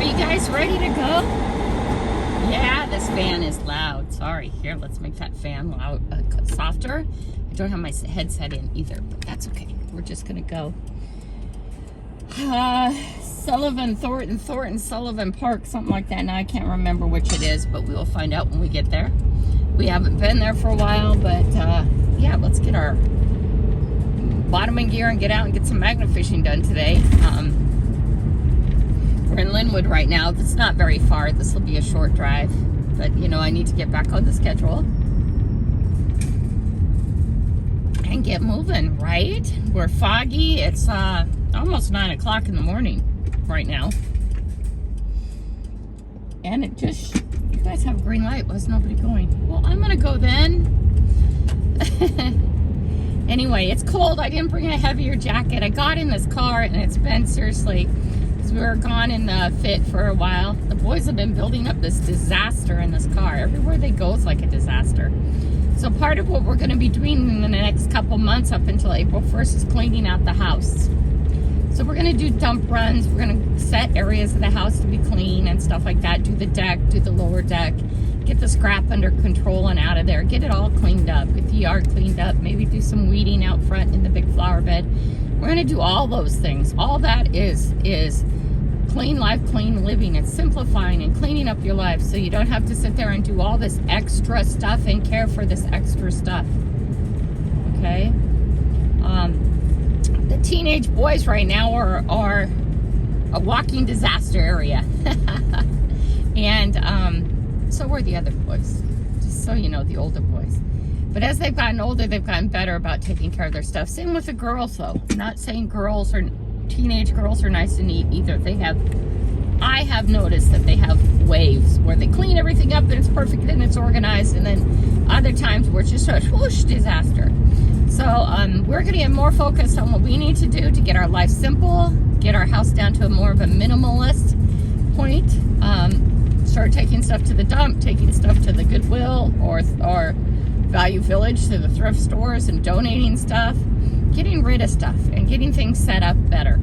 you guys ready to go? Yeah, this fan is loud. Sorry. Here, let's make that fan loud, softer. I don't have my headset in either, but that's okay. We're just gonna go. Sullivan, Thornton, Sullivan Park, something like that. Now I can't remember which it is, but we will find out when we get there. We haven't been there for a while, but yeah, let's get our bottoming gear and get out and get some magnet fishing done today. We're in Lynnwood right now. It's not very far. This will be a short drive, but you know, I need to get back on the schedule and get moving, right? We're foggy. It's almost 9 o'clock in the morning right now. And it just, you guys have a green light. Why's nobody going? Well, I'm gonna go then. Anyway, it's cold. I didn't bring a heavier jacket. I got in this car and it's been seriously, because we were gone in the fit for a while. The boys have been building up this disaster in this car. Everywhere they go is like a disaster. So part of what we're going to be doing in the next couple months up until April 1st is cleaning out the house. So we're going to do dump runs. We're going to set areas of the house to be clean and stuff like that. Do the deck, do the lower deck. Get the scrap under control and out of there. Get it all cleaned up. Get the yard cleaned up. Maybe do some weeding out front in the big flower bed. We're going to do all those things. All that is clean life, clean living. It's simplifying and cleaning up your life so you don't have to sit there and do all this extra stuff and care for this extra stuff. Okay? The teenage boys right now are a walking disaster area. And so were the other boys. Just so you know, the older boys. But as they've gotten older, they've gotten better about taking care of their stuff. Same with the girls, though. I'm not saying girls or teenage girls are nice and neat either. I have noticed that they have waves where they clean everything up and it's perfect and it's organized, and then other times where it's just a whoosh disaster. So we're going to get more focused on what we need to do to get our life simple, get our house down to a more of a minimalist point. Start taking stuff to the dump, taking stuff to the Goodwill or Value Village, to the thrift stores, and donating stuff, getting rid of stuff and getting things set up better.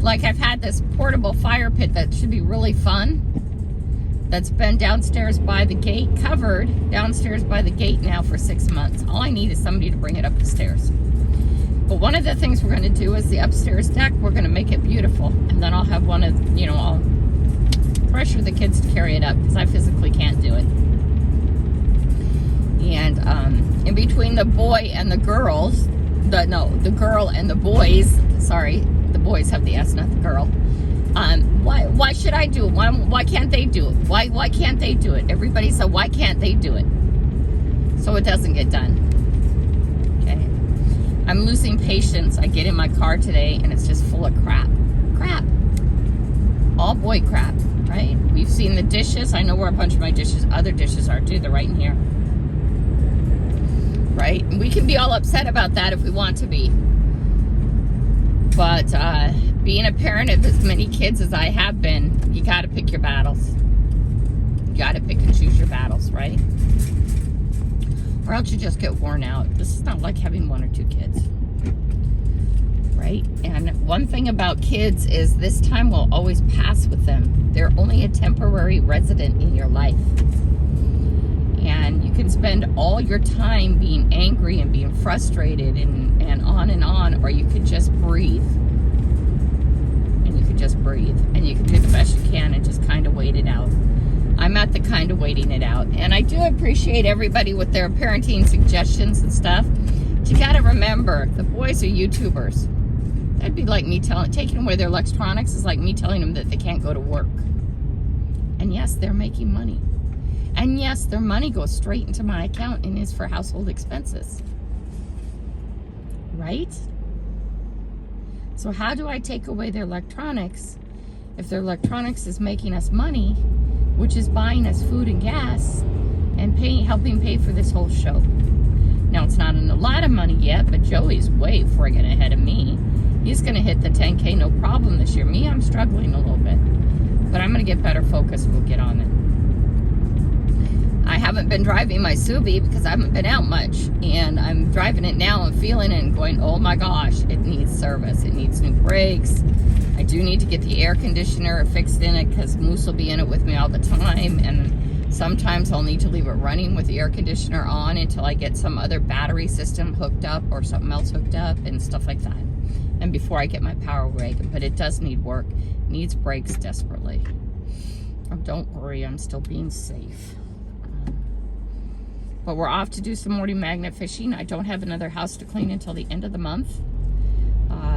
Like I've had this portable fire pit that should be really fun. That's been downstairs by the gate, covered downstairs by the gate now for 6 months. All I need is somebody to bring it up the stairs. But one of the things we're going to do is the upstairs deck. We're going to make it beautiful, and then I'll have one of, I'll pressure the kids to carry it up because I physically can't do it. And in between the boy and the girls, the girl and the boys, sorry, the boys have the S, not the girl. Why should I do it? Why can't they do it? Why can't they do it? Everybody said, why can't they do it? So it doesn't get done. Okay. I'm losing patience. I get in my car today and it's just full of crap. Crap. All boy crap, right? We've seen the dishes. I know where a bunch of my other dishes are too. They're right in here. Right? And we can be all upset about that if we want to be. But being a parent of as many kids as I have been, you got to pick your battles. You got to pick and choose your battles, right? Or else you just get worn out. This is not like having 1 or 2 kids. Right? And one thing about kids is this time will always pass with them. They're only a temporary resident in your life. And you can spend all your time being angry and being frustrated and on, or you could just breathe. And you could just breathe. And you can do the best you can and just kind of wait it out. I'm at the kind of waiting it out. And I do appreciate everybody with their parenting suggestions and stuff. But you got to remember, the boys are YouTubers. That'd be like me taking away their electronics is like me telling them that they can't go to work. And yes, they're making money. And yes, their money goes straight into my account and is for household expenses. Right? So how do I take away their electronics if their electronics is making us money, which is buying us food and gas and helping pay for this whole show? Now, it's not in a lot of money yet, but Joey's way friggin' ahead of me. He's going to hit the 10K no problem this year. Me, I'm struggling a little bit. But I'm going to get better focused. We'll get on it. I I haven't been driving my Subi because I haven't been out much, and I'm driving it now and feeling it and going, oh my gosh, it needs service. It needs new brakes. I do need to get the air conditioner fixed in it because Moose will be in it with me all the time, and sometimes I'll need to leave it running with the air conditioner on until I get some other battery system hooked up or something else hooked up and stuff like that, and before I get my power wagon. But it does need work. It needs brakes desperately. Oh, don't worry, I'm still being safe. But we're off to do some morning magnet fishing. I don't have another house to clean until the end of the month.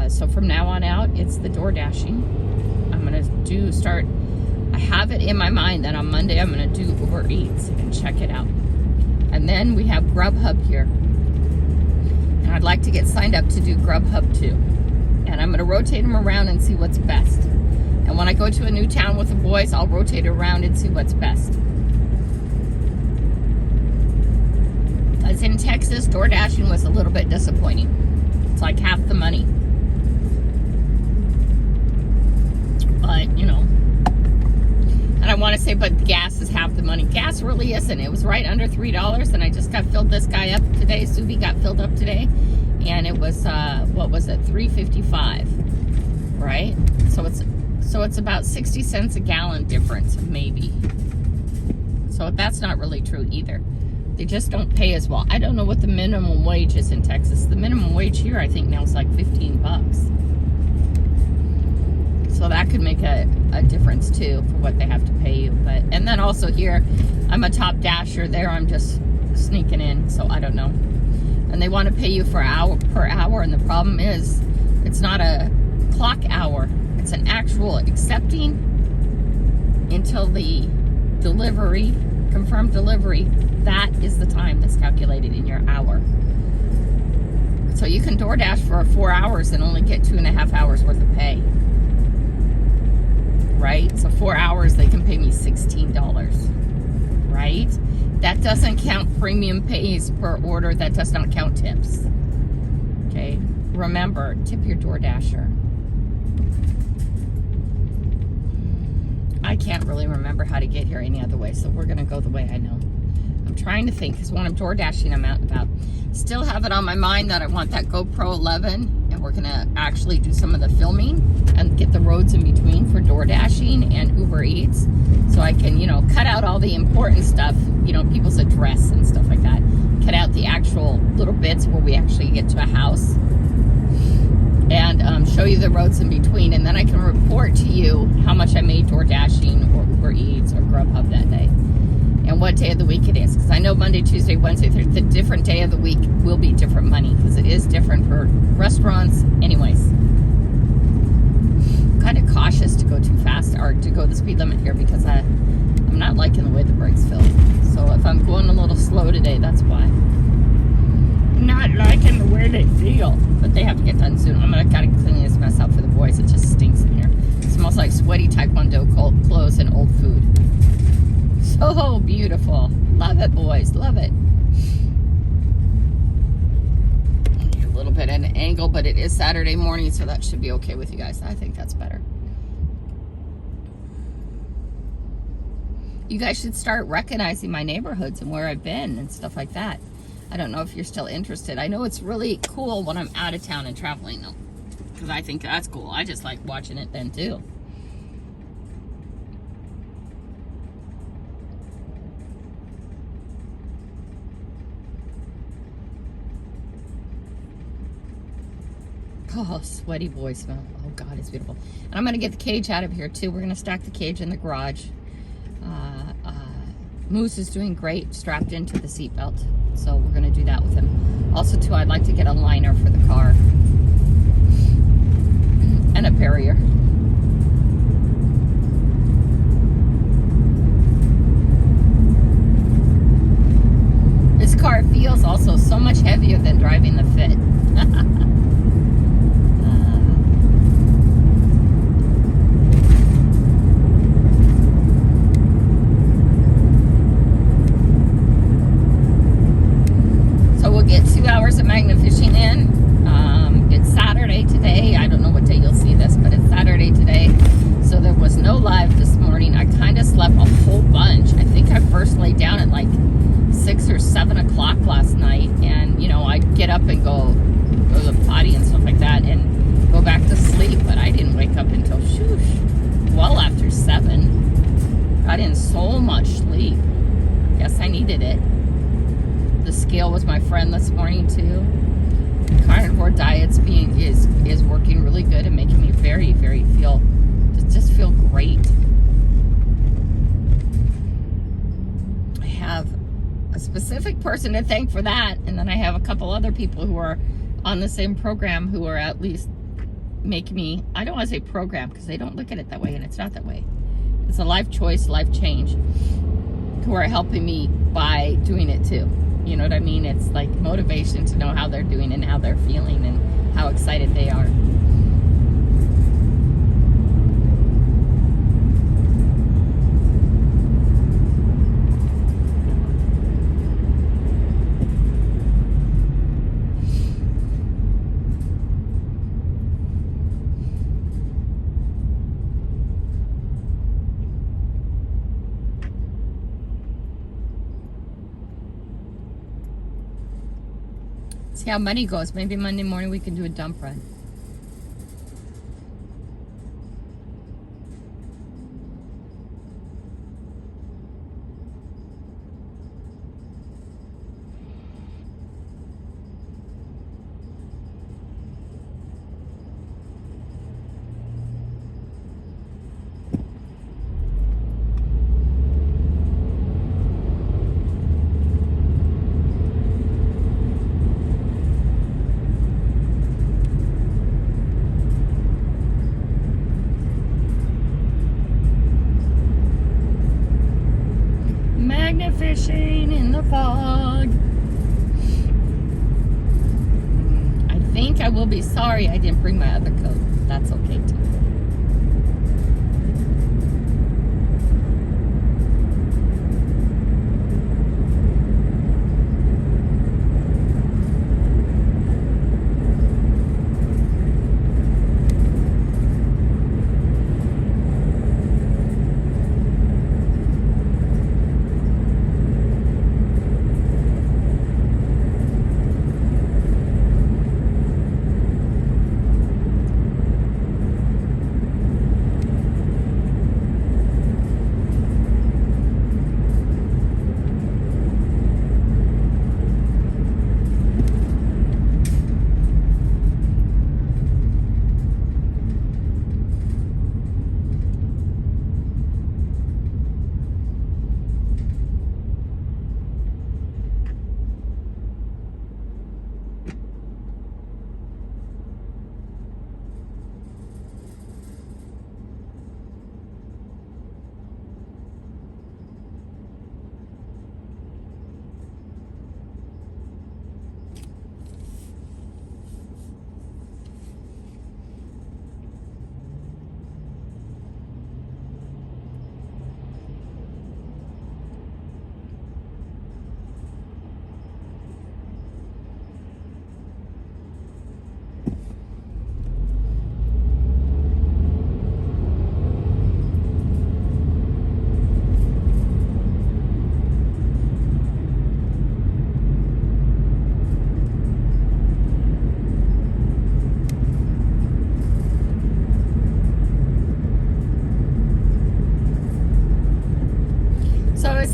So from now on out, it's the door dashing. I'm gonna I have it in my mind that on Monday I'm gonna do Uber Eats and check it out. And then we have Grubhub here. And I'd like to get signed up to do Grubhub too. And I'm gonna rotate them around and see what's best. And when I go to a new town with the boys, I'll rotate around and see what's best. As in Texas, door dashing was a little bit disappointing. It's like half the money. But, you know, and I want to say, but gas is half the money. Gas really isn't. It was right under $3, and I just got filled this guy up today. Subi got filled up today, and it was, what was it, $3.55, right? So it's about 60 cents a gallon difference, maybe. So that's not really true either. They just don't pay as well. I don't know what the minimum wage is in Texas. The minimum wage here, I think now is like $15. So that could make a difference too for what they have to pay you. But and then also here, I'm a top dasher. There I'm just sneaking in, so I don't know. And they want to pay you per hour, and the problem is it's not a clock hour. It's an actual accepting until the delivery, confirmed delivery. That is the time that's calculated in your hour. So you can DoorDash for 4 hours and only get 2.5 hours worth of pay. Right? So 4 hours, they can pay me $16. Right? That doesn't count premium pays per order. That does not count tips. Okay? Remember, tip your DoorDasher. I can't really remember how to get here any other way, so we're going to go the way I know. I'm trying to think, because when I'm door dashing, I'm out and about. Still have it on my mind that I want that GoPro 11, and we're going to actually do some of the filming and get the roads in between for door dashing and Uber Eats, so I can, you know, cut out all the important stuff, you know, people's address and stuff like that. Cut out the actual little bits where we actually get to a house, and show you the roads in between, and then I can report to you how much I made door dashing or Uber Eats or Grubhub that day, and what day of the week it is, because I know Monday, Tuesday, Wednesday, Thursday, the different day of the week will be different money, because it is different for restaurants anyways. I'm kind of cautious to go too fast or to go the speed limit here, because I'm not liking the way the brakes feel. So if I'm going a little slow today, that's why. Not liking the way they feel, but they have to get done soon. I'm gonna gotta clean this mess up for the boys. It just stinks in here. It smells like sweaty Taekwondo clothes and old food. So beautiful. Love it, boys. Love it. A little bit at an angle, but it is Saturday morning, so that should be okay with you guys. I think that's better. You guys should start recognizing my neighborhoods and where I've been and stuff like that. I don't know if you're still interested. I know it's really cool when I'm out of town and traveling, though, because I think that's cool. I just like watching it then, too. Oh, sweaty boy smell. Oh, God, it's beautiful. And I'm going to get the cage out of here, too. We're going to stack the cage in the garage. Moose is doing great, strapped into the seatbelt. So we're going to do that with him. Also, too, I'd like to get a liner for the car. And a barrier. This car feels also so much heavier than driving the Fit. So we'll get 2 hours of magnet fishing in. too. Carnivore diets is working really good and making me very, very just feel great. I have a specific person to thank for that, and then I have a couple other people who are on the same program who are at least making me, I don't want to say program because they don't look at it that way, and it's not that way. It's a life choice, life change, who are helping me by doing it too. You know what I mean? It's like motivation to know how they're doing and how they're feeling and how excited they are. See how money goes. Maybe Monday morning we can do a dump run. Fishing in the fog. I think I will be sorry I didn't bring my other coat. That's okay too.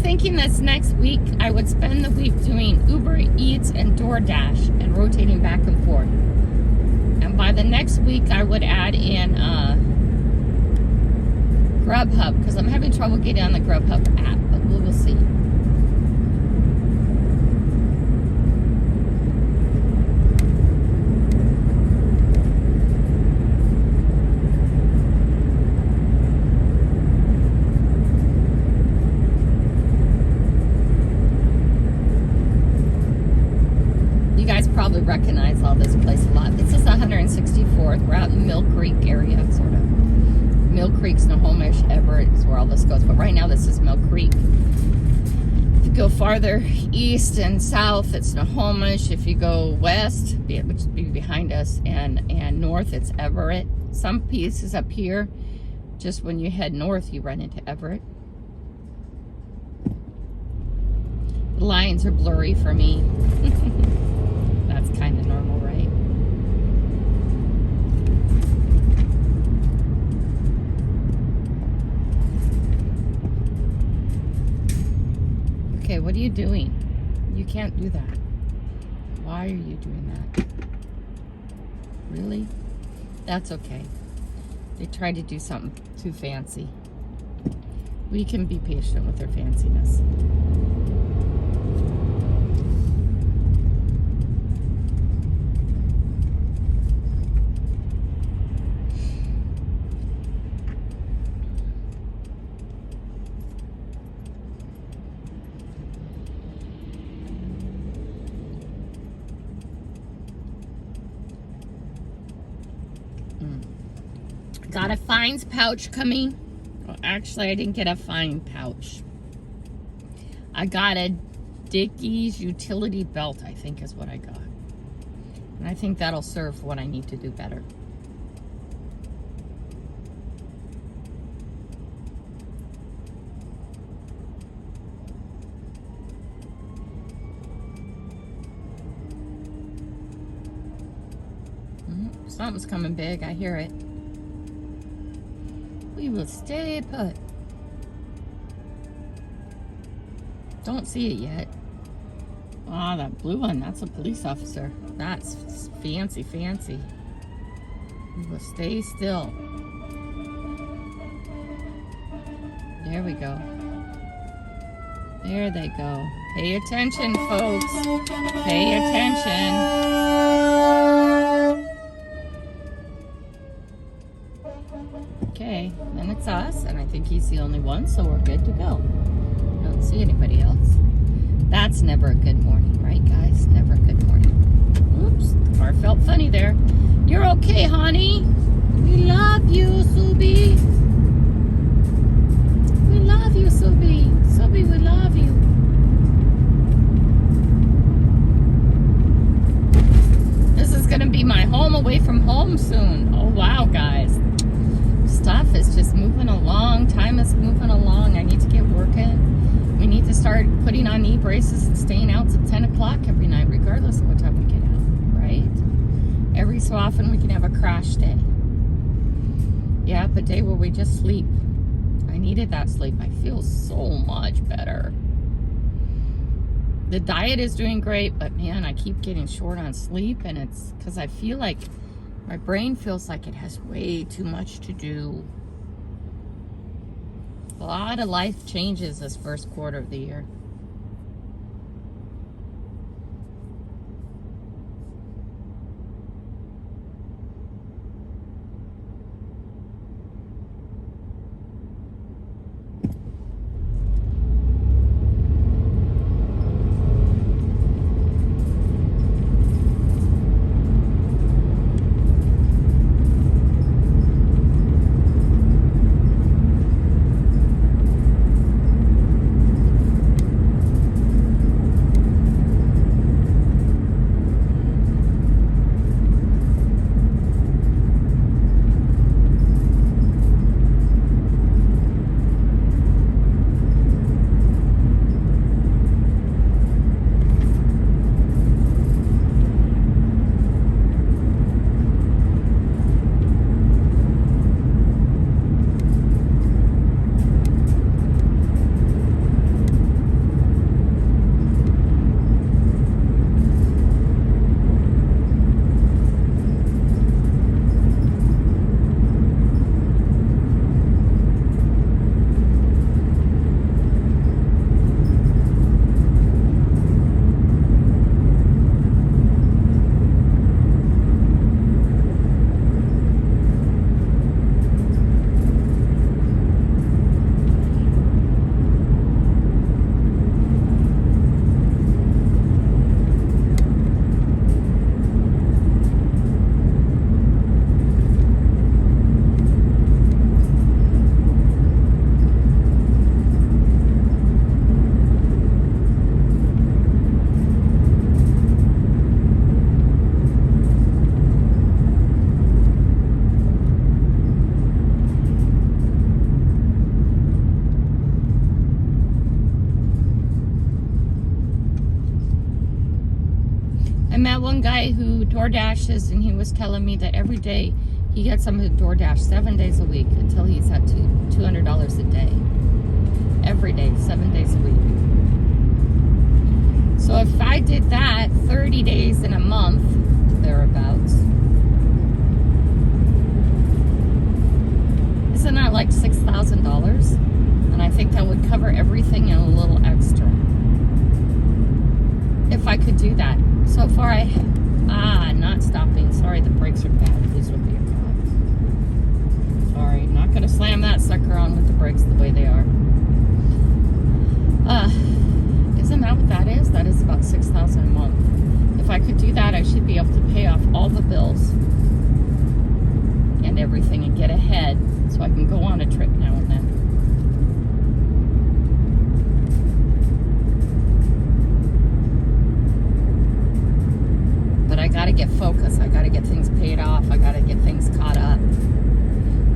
Thinking this next week I would spend the week doing Uber Eats and DoorDash and rotating back and forth. And by the next week I would add in Grubhub, because I'm having trouble getting on the Grubhub app, but we will see. Probably recognize all this place a lot. This is 164th. We're out in Mill Creek area, sort of. Mill Creek, Snohomish, Everett is where all this goes. But right now, this is Mill Creek. If you go farther east and south, it's Snohomish. If you go west, which would be behind us, and north, it's Everett. Some pieces up here, just when you head north, you run into Everett. The lines are blurry for me. That's kind of normal, right? Okay, what are you doing? You can't do that. Why are you doing that? Really? That's okay. They tried to do something too fancy. We can be patient with their fanciness. Got a fines pouch coming. Well, actually, I didn't get a fine pouch. I got a Dickies utility belt, I think is what I got. And I think that'll serve what I need to do better. Something's coming big, I hear it. We will stay put. Don't see it yet. Ah, that blue one, that's a police officer. That's fancy, fancy. We will stay still. There we go. There they go. Pay attention, folks. Pay attention. Okay, then it's us, and I think he's the only one, so we're good to go. Don't see anybody else. That's never a good morning, right, guys? Never a good morning. Oops, the car felt funny there. You're okay, honey. We love you, Subi. We love you, Subi. Subi, we love you. This is going to be my home away from home soon. Oh, wow, guys. Stuff is just moving along. Time is moving along. I need to get working. We need to start putting on knee braces and staying out till 10 o'clock every night, regardless of what time we get out, right? Every so often we can have a crash day. Yeah, a day where we just sleep. I needed that sleep. I feel so much better. The diet is doing great, but man, I keep getting short on sleep, and it's because I feel like my brain feels like it has way too much to do. A lot of life changes this first quarter of the year. I met one guy who door dashes, and he was telling me that every day he gets somebody to DoorDash 7 days a week until he's at $200 a day. Every day, 7 days a week. So if I did that 30 days in a month, thereabouts, isn't that like $6,000? And I think that would cover everything and a little extra. If I could do that. So far not stopping. Sorry, the brakes are bad. Please don't be a cop. Sorry, not going to slam that sucker on with the brakes the way they are. Isn't that what that is? That is about $6,000 a month. If I could do that, I should be able to pay off all the bills and everything and get ahead so I can go on a trip now and then. But I gotta get focused. I gotta get things paid off. I gotta get things caught up.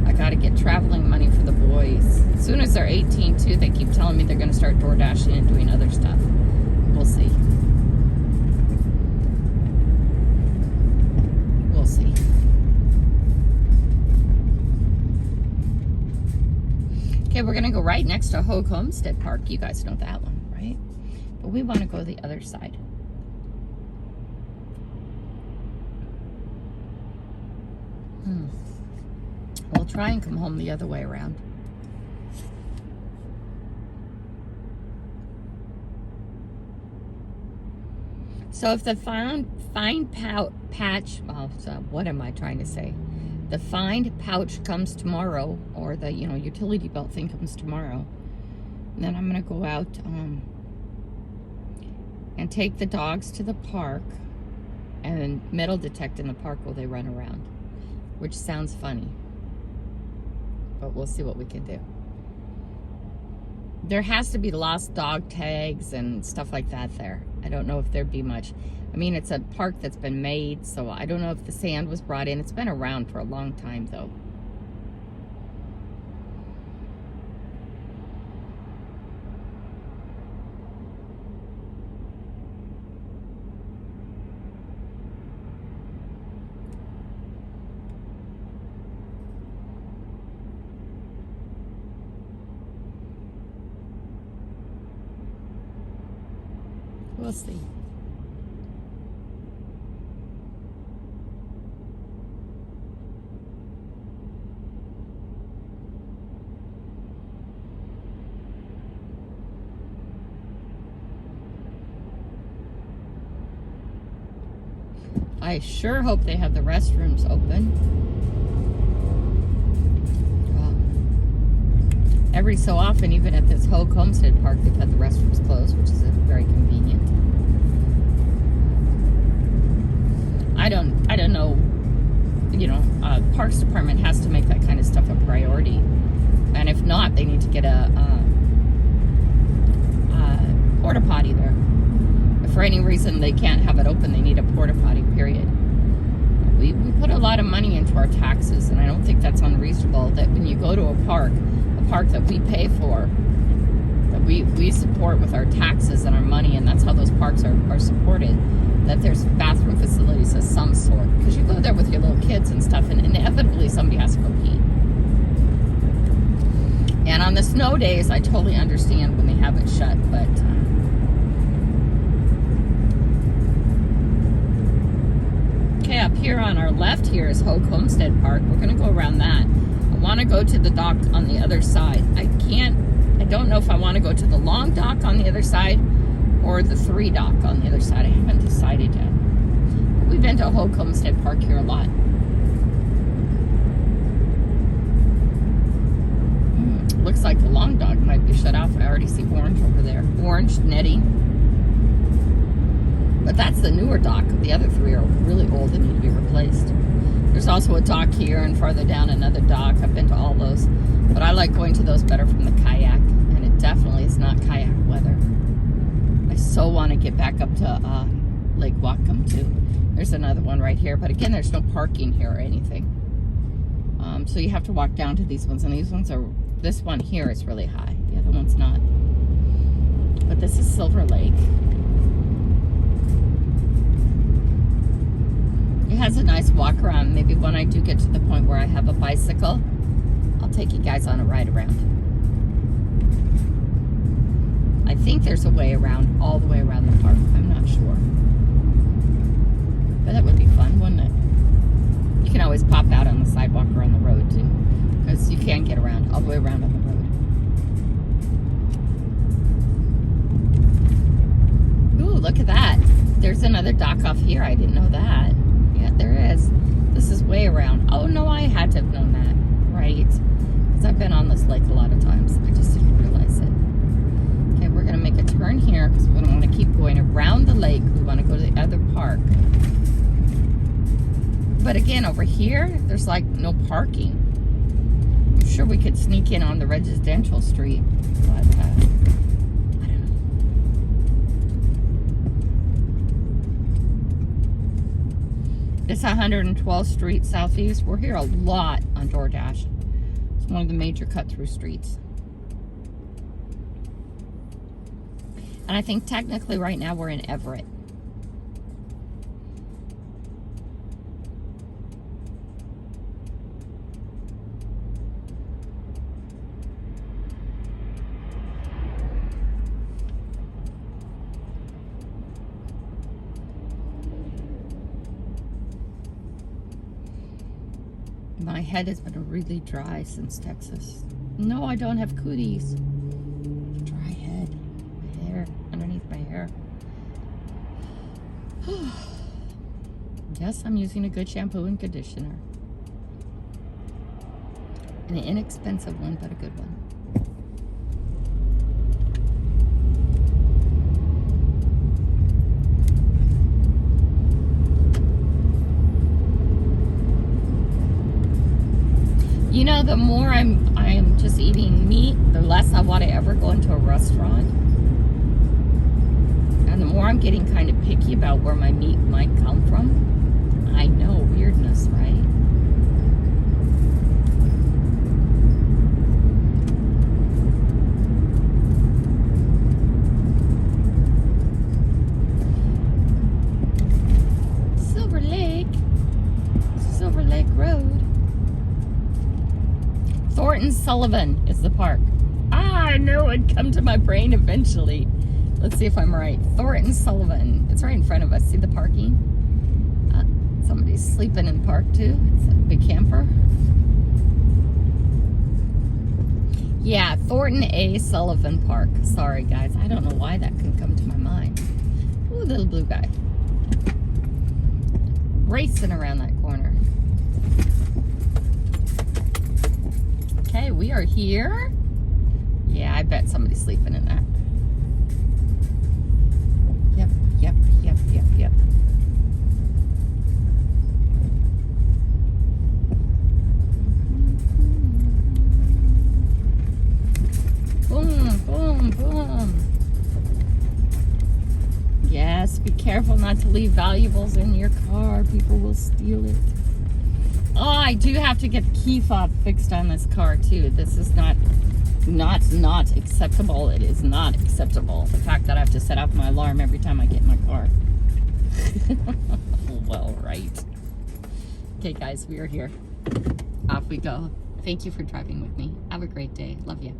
I gotta get traveling money for the boys. As soon as they're 18 too, they keep telling me they're gonna start door dashing and doing other stuff. We'll see. We'll see. Okay, we're gonna go right next to Hogue Homestead Park. You guys know that one, right? But we want to go the other side. We'll try and come home the other way around. So if the find patch, what am I trying to say? The find pouch comes tomorrow, or the utility belt thing comes tomorrow, and then I'm gonna go out and take the dogs to the park and metal detect in the park while they run around, which sounds funny, but we'll see what we can do. There has to be lost dog tags and stuff like that there. I don't know if there'd be much. I mean, it's a park that's been made, so I don't know if the sand was brought in. It's been around for a long time, though. We'll see. I sure hope they have the restrooms open. Every so often, even at this Hogue Homestead Park, they've had the restrooms closed, which is very convenient. I don't know. Parks Department has to make that kind of stuff a priority, and if not, they need to get a porta potty there. If for any reason they can't have it open, they need a porta potty. Period. We put a lot of money into our taxes, and I don't think that's unreasonable. That when you go to a park that we pay for, that we support with our taxes and our money, and that's how those parks are supported, that there's bathroom facilities of some sort. Because you go there with your little kids and stuff, and inevitably somebody has to go pee. And on the snow days, I totally understand when they have it shut, but okay, up here on our left here is Hogue Homestead Park. We're going to go around that. I want to go to the dock on the other side. I don't know if I want to go to the long dock on the other side or the 3 dock on the other side. I haven't decided yet. We've been to Hogue Homestead Park here a lot. Looks like the long dock might be shut off. I already see orange over there. Orange netting. But that's the newer dock. The other 3 are really old and need to be replaced. There's also a dock here, and farther down another dock. I've been to all those, but I like going to those better from the kayak, and it definitely is not kayak weather. I so want to get back up to Lake Whatcom too. There's another one right here, but again, there's no parking here or anything. So you have to walk down to these ones, and these ones are, this one here is really high. The other one's not. But this is Silver Lake. It has a nice walk around. Maybe when I do get to the point where I have a bicycle, I'll take you guys on a ride around. I think there's a way around, all the way around the park. I'm not sure. But that would be fun, wouldn't it? You can always pop out on the sidewalk or on the road, too. Because you can get around, all the way around on the road. Ooh, look at that. There's another dock off here. I didn't know that. Yeah, there is. This is way around. Oh, no, I had to have known that. Right. Because I've been on this lake a lot of times. I just didn't realize it. Okay, we're going to make a turn here because we don't want to keep going around the lake. We want to go to the other park. But again, over here, there's like no parking. I'm sure we could sneak in on the residential street. But, I don't know. It's 112th Street Southeast. We're here a lot on DoorDash. It's one of the major cut-through streets. And I think technically right now we're in Everett. My head has been really dry since Texas. No, I don't have cooties. Dry head. My hair, underneath my hair. Yes, I'm using a good shampoo and conditioner. An inexpensive one, but a good one. You know, the more I'm just eating meat, the less I want to ever go into a restaurant. And the more I'm getting kind of picky about where my meat might come from. I know, weirdness, right? Silver Lake Road. Thornton Sullivan is the park. I knew it'd come to my brain eventually. Let's see if I'm right. Thornton Sullivan. It's right in front of us. See the parking? Somebody's sleeping in the park too. It's a big camper. Yeah, Thornton A. Sullivan Park. Sorry guys, I don't know why that couldn't come to my mind. Ooh, little blue guy. Racing around that corner. Okay, we are here. Yeah, I bet somebody's sleeping in that. Yep. Boom. Yes, be careful not to leave valuables in your car. People will steal it. Oh, I do have to get the key fob fixed on this car too. This is not acceptable. It is not acceptable. The fact that I have to set off my alarm every time I get in my car. Well, right. Okay, guys, we are here. Off we go. Thank you for driving with me. Have a great day. Love you.